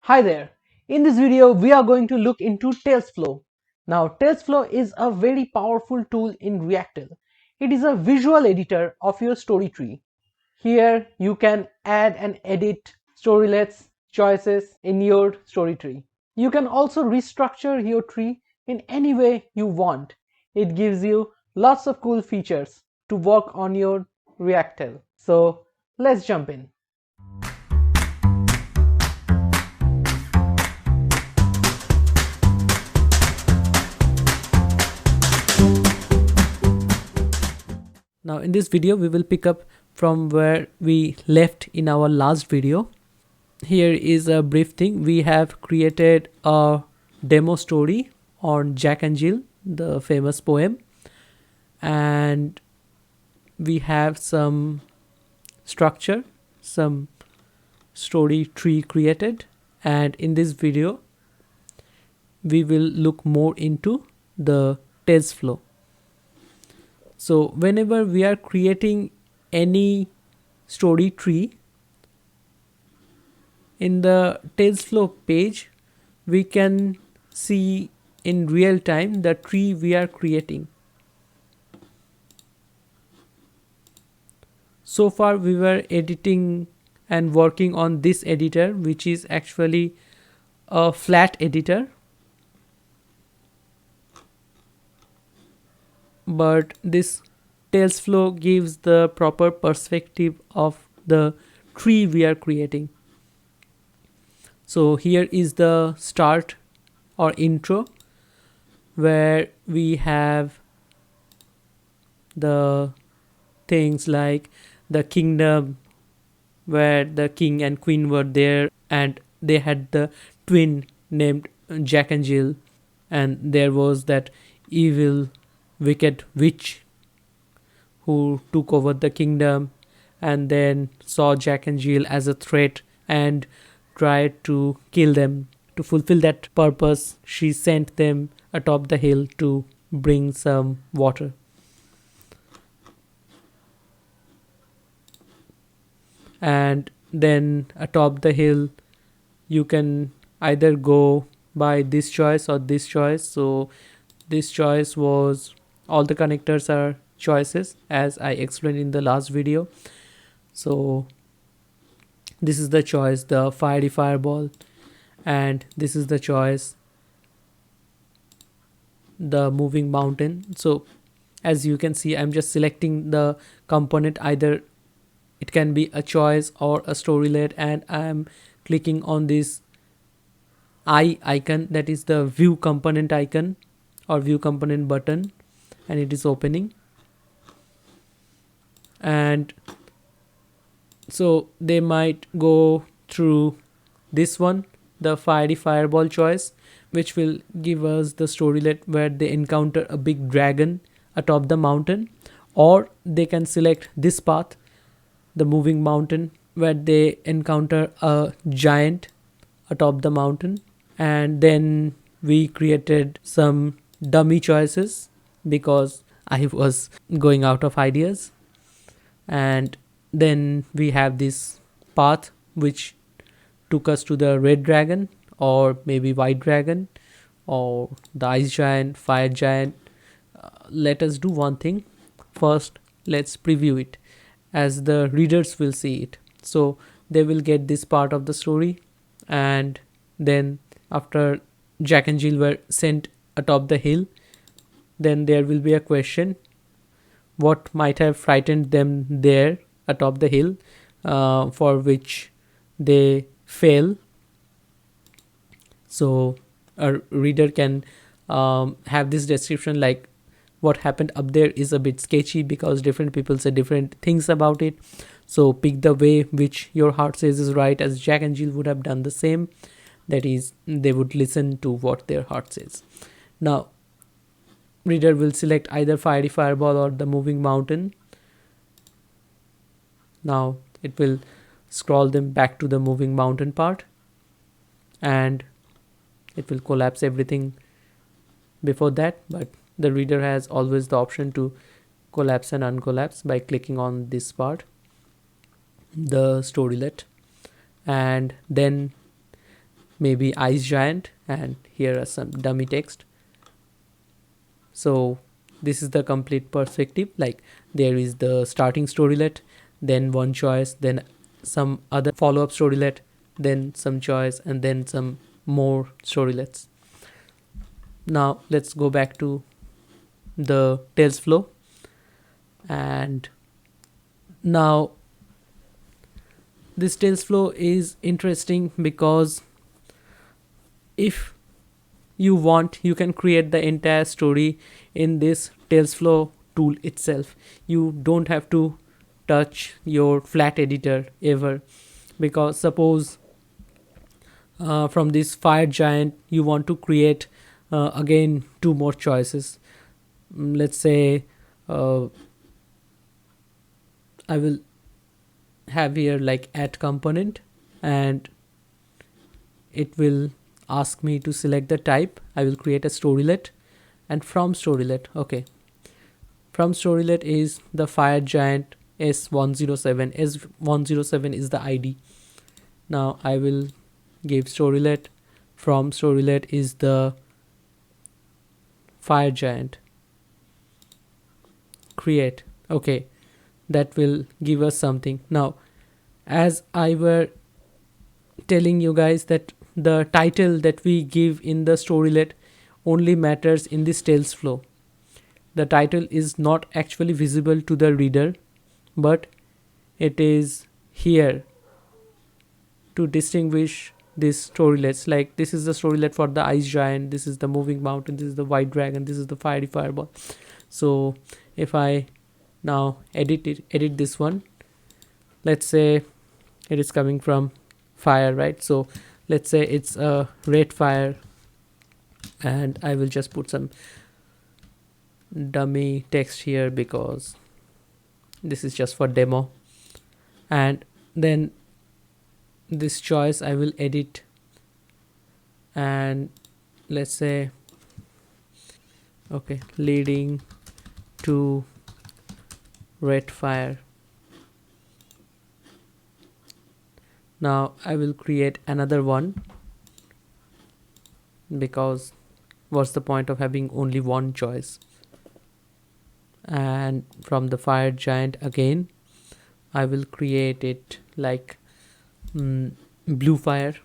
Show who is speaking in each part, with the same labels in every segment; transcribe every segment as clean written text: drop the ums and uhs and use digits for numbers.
Speaker 1: Hi there. In this video, we are going to look into TalesFlow. Now, TalesFlow is a very powerful tool in Reactale. It is a visual editor of your story tree. Here, you can add and edit storylets choices in your story tree. You can also restructure your tree in any way you want. It gives you lots of cool features to work on your Reactale. So, let's jump in. Now in this video we will pick up from where we left in our last video. Here is a brief thing. We have created a demo story on Jack and Jill, the famous poem, and we have some structure, some story tree created, and in this video we will look more into the TalesFlow. So whenever we are creating any story tree, in the TalesFlow page, we can see in real time the tree we are creating. So far we were editing and working on this editor, which is actually a flat editor. But this TalesFlow gives the proper perspective of the tree we are creating. So here is the start or intro, where we have the things like the kingdom where the king and queen were there, and they had the twin named Jack and Jill, and there was that evil wicked witch who took over the kingdom and then saw Jack and Jill as a threat and tried to kill them. To fulfill that purpose, she sent them atop the hill to bring some water. And then atop the hill, you can either go by this choice or this choice. So this choice was, all the connectors are choices as I explained in the last video. So this is the choice, the fiery fireball, and this is the choice, the moving mountain. So as you can see, I'm just selecting the component, either it can be a choice or a storylet, and I'm clicking on this eye icon, that is the view component icon or view component button, and it is opening. And so they might go through this one, the fiery fireball choice, which will give us the storylet where they encounter a big dragon atop the mountain, or they can select this path, the moving mountain, where they encounter a giant atop the mountain. And then we created some dummy choices because I was going out of ideas. And then we have this path which took us to the red dragon, or maybe white dragon, or the ice giant, fire giant. Let us do one thing. First, let's preview it, as the readers will see it. So they will get this part of the story, and then after Jack and Jill were sent atop the hill, then there will be a question, what might have frightened them there atop the hill, for which they fell. So a reader can have this description like, what happened up there is a bit sketchy because different people say different things about it. So pick the way which your heart says is right, as Jack and Jill would have done the same. That is, they would listen to what their heart says. Now reader will select either fiery fireball or the moving mountain. Now it will scroll them back to the moving mountain part, and it will collapse everything before that, but the reader has always the option to collapse and uncollapse by clicking on this part, the storylet. And then maybe ice giant, and here are some dummy text. So this is the complete perspective. Like there is the starting storylet, then one choice, then some other follow-up storylet, then some choice, and then some more storylets. Now let's go back to the TalesFlow, and now this TalesFlow is interesting because if you want, you can create the entire story in this TalesFlow tool itself. You don't have to touch your flat editor ever, because suppose from this fire giant you want to create again two more choices. Let's say I will have here like add component, and it will ask me to select the type. I will create a storylet, and from storylet, okay, from storylet is the fire giant S107. S107 is the ID. Now I will give storylet. From storylet is the fire giant. Create. Okay, that will give us something. Now, as I were telling you guys that the title that we give in the storylet only matters in this TalesFlow. The title is not actually visible to the reader, but it is here to distinguish these storylets. Like this is the storylet for the ice giant, this is the moving mountain, this is the white dragon, this is the fiery fireball. So if I now edit this one, let's say it is coming from fire, right? So let's say it's a red fire, and I will just put some dummy text here because this is just for demo. And then this choice I will edit, and let's say okay, leading to red fire. Now I will create another one, because what's the point of having only one choice? And from the fire giant again, I will create it like blue fire.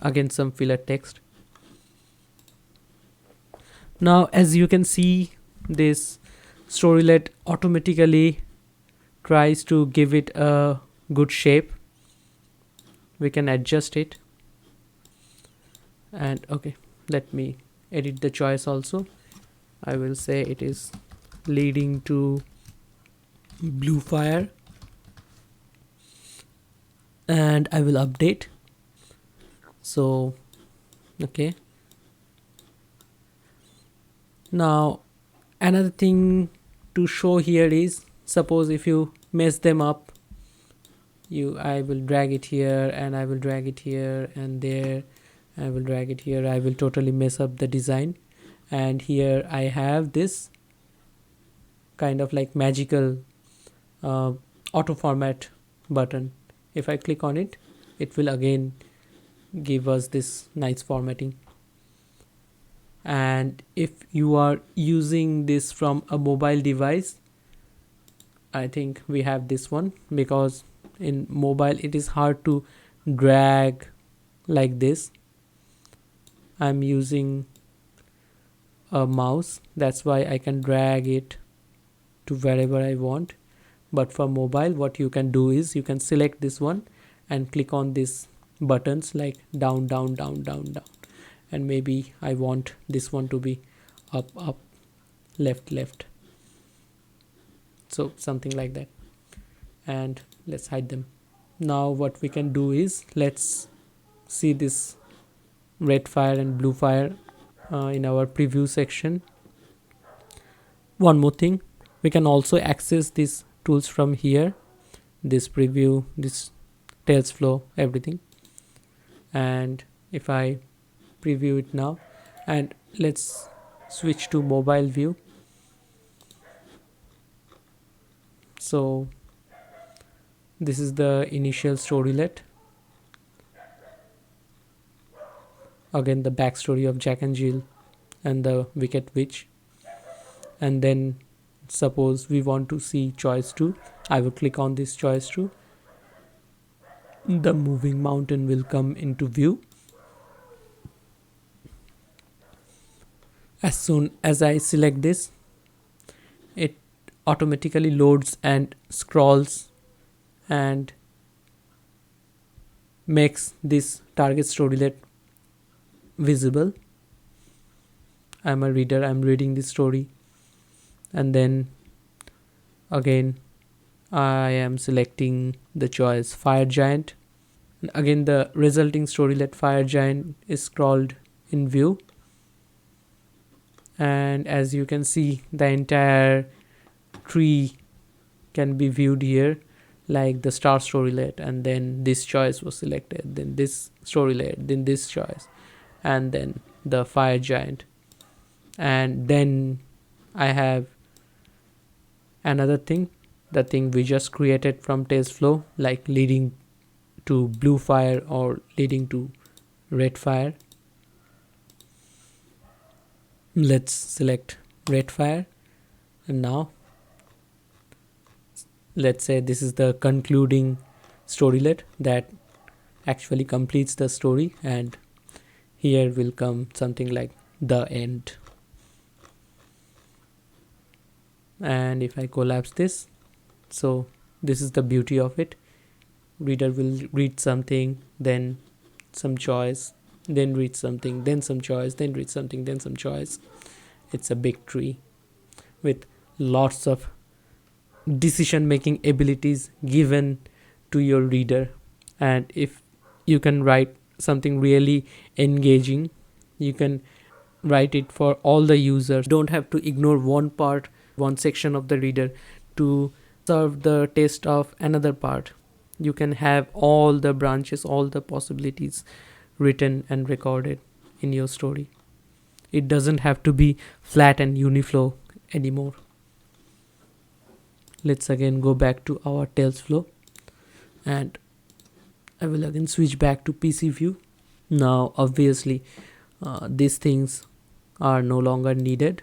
Speaker 1: Again some filler text. Now as you can see, this storylet automatically tries to give it a good shape. We can adjust it, and okay, let me edit the choice also. I will say it is leading to blue fire, and I will update. So okay, now another thing to show here is, suppose if you mess them up, I will drag it here, and I will drag it here, and there I will drag it here. I will totally mess up the design, and here I have this kind of like magical auto format button. If I click on it, it will again give us this nice formatting. And if you are using this from a mobile device, I think we have this one, because in mobile it is hard to drag like this. I'm using a mouse, that's why I can drag it to wherever I want. But for mobile, what you can do is you can select this one and click on these buttons like down, down, down, down, down, and maybe I want this one to be up, up, left, left, so something like that. And let's hide them. Now what we can do is, let's see this red fire and blue fire in our preview section. One more thing, we can also access these tools from here, this preview, this TalesFlow, everything. And if I preview it now, and let's switch to mobile view, So this is the initial storylet. Again, the backstory of Jack and Jill and the Wicked Witch. And then suppose we want to see choice 2. I will click on this choice 2. The moving mountain will come into view. As soon as I select this, it automatically loads and scrolls and makes this target storylet visible. I'm a reader, I'm reading this story, and then again I am selecting the choice Fire Giant. And again, the resulting storylet Fire Giant is scrolled in view, and as you can see, the entire tree can be viewed here, like the star storylet, and then this choice was selected, then this storylet, then this choice, and then the Fire Giant. And then I have another thing, the thing we just created from TalesFlow, like leading to blue fire or leading to red fire. Let's select red fire, and now let's say this is the concluding storylet that actually completes the story, and here will come something like the end. And if I collapse this, so this is the beauty of it. Reader will read something, then some choice, then read something, then some choice, then read something, then some choice. It's a big tree with lots of decision making abilities given to your reader. And if you can write something really engaging, you can write it for all the users. Don't have to ignore one part, one section of the reader to serve the taste of another part. You can have all the branches, all the possibilities written and recorded in your story. It doesn't have to be flat and uniflow anymore. Let's again go back to our TalesFlow, and I will again switch back to PC view. Now obviously these things are no longer needed,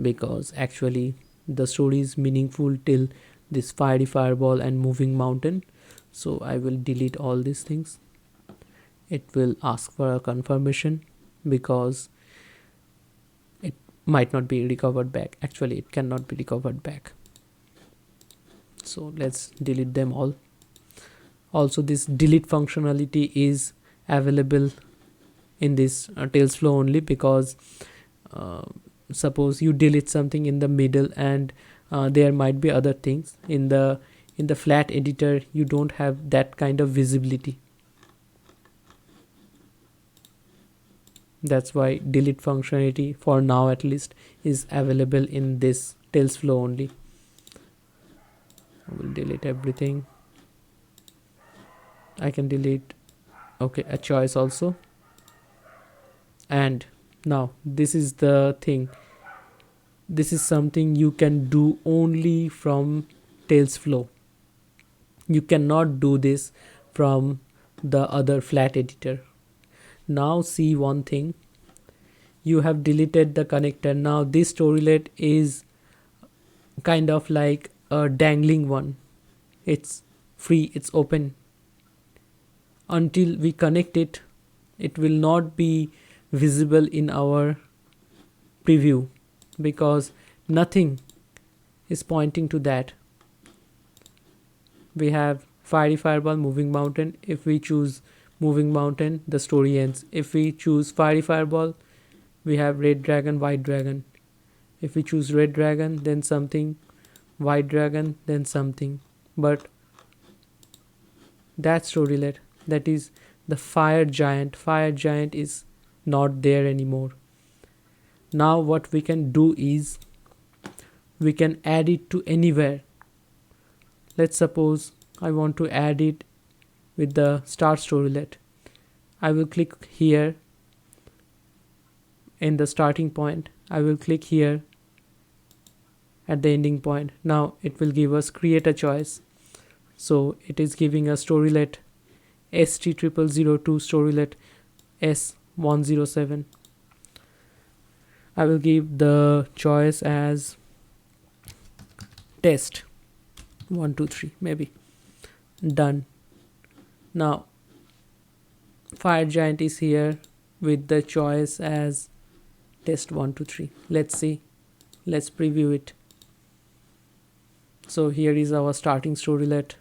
Speaker 1: because actually the story is meaningful till this fiery fireball and moving mountain. So I will delete all these things. It will ask for a confirmation because it might not be recovered back. Actually, it cannot be recovered back. So let's delete them all. Also, this delete functionality is available in this TalesFlow only, because suppose you delete something in the middle and there might be other things in the flat editor. You don't have that kind of visibility. That's why delete functionality, for now at least, is available in this TalesFlow only. I will delete everything. I can delete a choice also. And now this is the thing. This is something you can do only from TalesFlow. You cannot do this from the other flat editor. Now see one thing. You have deleted the connector. Now this storylet is kind of like a dangling one. It's free, it's open. Until we connect it, it will not be visible in our preview, because nothing is pointing to that. We have fiery fireball, moving mountain. If we choose moving mountain, the story ends. If we choose fiery fireball, we have red dragon, white dragon. If we choose red dragon, then something, white dragon, then something. But that storylet, that is the fire giant is not there anymore. Now what we can do is we can add it to anywhere. Let's suppose I want to add it with the start storylet. I will click here in the starting point. I will click here at the ending point. Now it will give us create a choice. So it is giving a storylet ST0002 storylet S107. I will give the choice as test 123 maybe. Done. Now Fire Giant is here with the choice as test 123. Let's see. Let's preview it. So here is our starting storylet,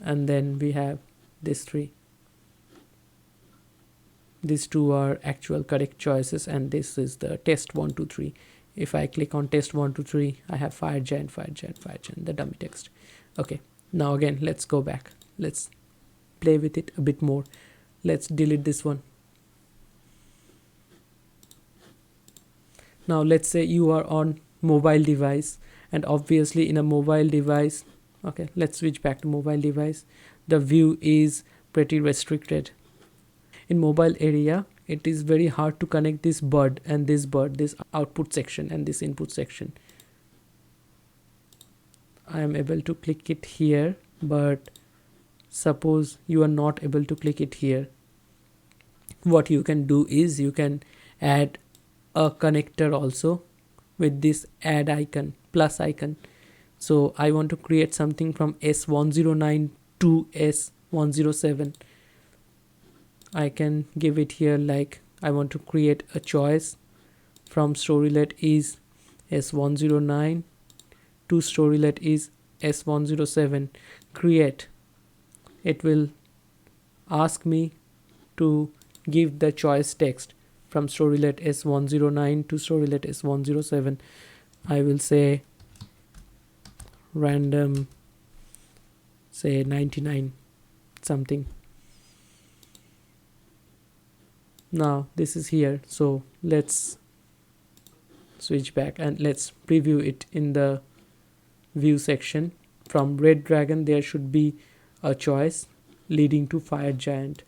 Speaker 1: and then we have these three. These two are actual correct choices, and this is the test 123. If I click on test 123, I have Fire Giant, Fire Giant, Fire Giant, the dummy text. Okay, now again, let's go back. Let's play with it a bit more. Let's delete this one. Now let's say you are on mobile device, and obviously in a mobile device, okay, let's switch back to mobile device. The view is pretty restricted. In mobile area, it is very hard to connect this bird, this output section and this input section. I am able to click it here, but suppose you are not able to click it here. What you can do is you can add a connector also with this add icon, plus icon. So I want to create something from S109 to S107. I can give it here like I want to create a choice from storylet is S109 to storylet is S107. Create. It will ask me to give the choice text from storylet S109 to storylet S107. I will say random, say 99 something. Now this is here, so let's switch back and let's preview it in the view section. From Red Dragon there should be a choice leading to Fire Giant.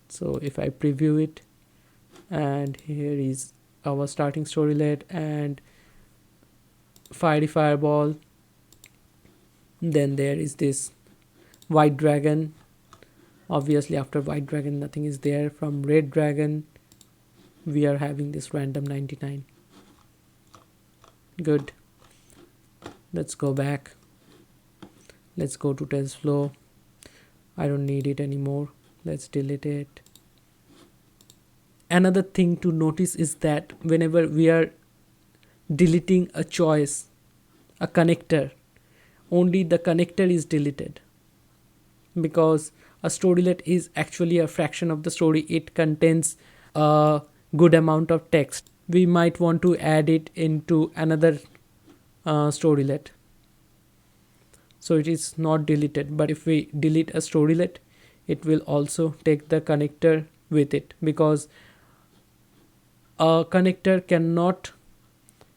Speaker 1: So if I preview it, and here is our starting storylet and Fiery Fireball, then there is this White Dragon. Obviously after White Dragon nothing is there. From Red Dragon we are having this random 99. Good. Let's go back. Let's go to TalesFlow. I don't need it anymore. Let's delete it. Another thing to notice is that whenever we are deleting a choice, a connector, only the connector is deleted, because a storylet is actually a fraction of the story. It contains a good amount of text. We might want to add it into another storylet, so it is not deleted. But if we delete a storylet, it will also take the connector with it, because a connector cannot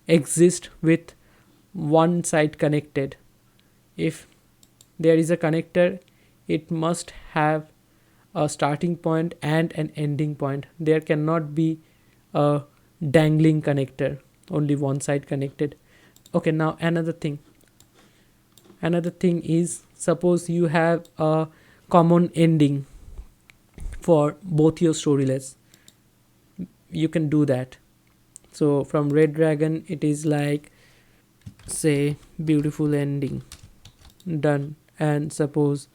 Speaker 1: exist with one side connected. If there is a connector, it must have a starting point and an ending point. There cannot be a dangling connector, only one side connected. Okay, now another thing is, suppose you have a common ending for both your storylets. You can do that. So from Red Dragon it is like, say, beautiful ending. Done. And suppose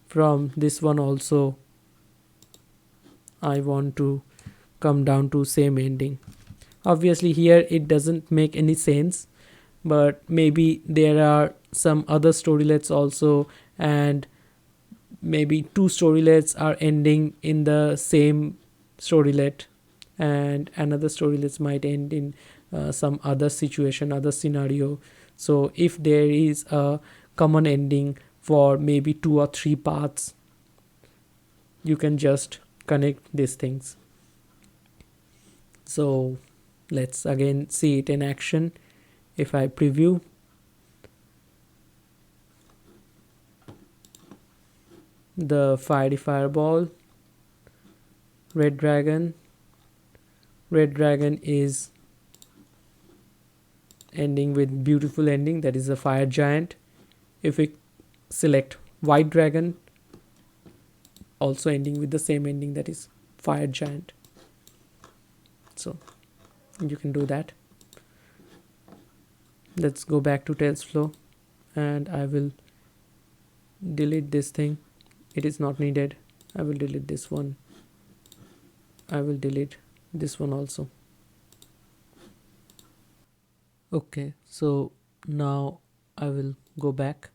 Speaker 1: from this one also I want to come down to same ending. Obviously here it doesn't make any sense, but maybe there are some other storylets also, and maybe two storylets are ending in the same storylet, and another storylets might end in some other situation, other scenario. So if there is a common ending for maybe 2 or 3 paths, you can just connect these things. So let's again see it in action. If I preview, the Fiery Fireball, Red Dragon is ending with beautiful ending, that is a fire giant. If we select white dragon, also ending with the same ending, that is fire giant. So you can do that. Let's go back to TalesFlow, and I will delete this thing. It is not needed. I will delete this one. I will delete this one also. Okay, so now I will go back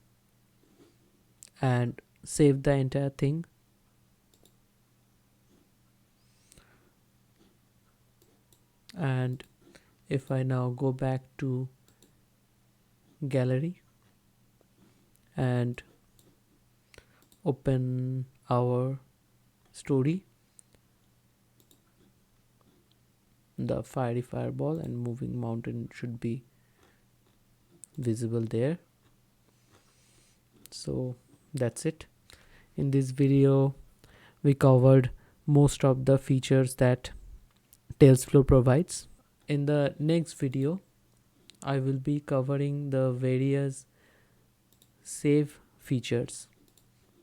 Speaker 1: and save the entire thing. And if I now go back to gallery and open our story, the fiery fireball and moving mountain should be visible there. So that's it. In this video we covered most of the features that TalesFlow provides. In the next video I will be covering the various save features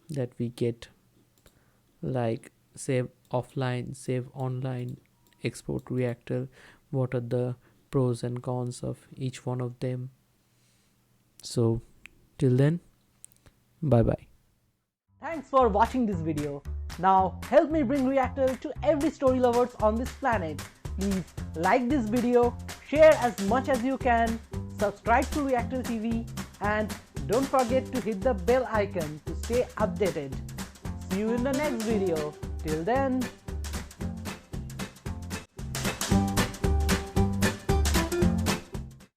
Speaker 1: that we get, like save offline, save online, export Reactale, what are the pros and cons of each one of them. So till then, bye bye.
Speaker 2: Thanks for watching this video. Now help me bring Reactale to every story lovers on this planet. Please like this video, share as much as you can, subscribe to Reactale TV, and don't forget to hit the bell icon to stay updated. See you in the next video. Till then,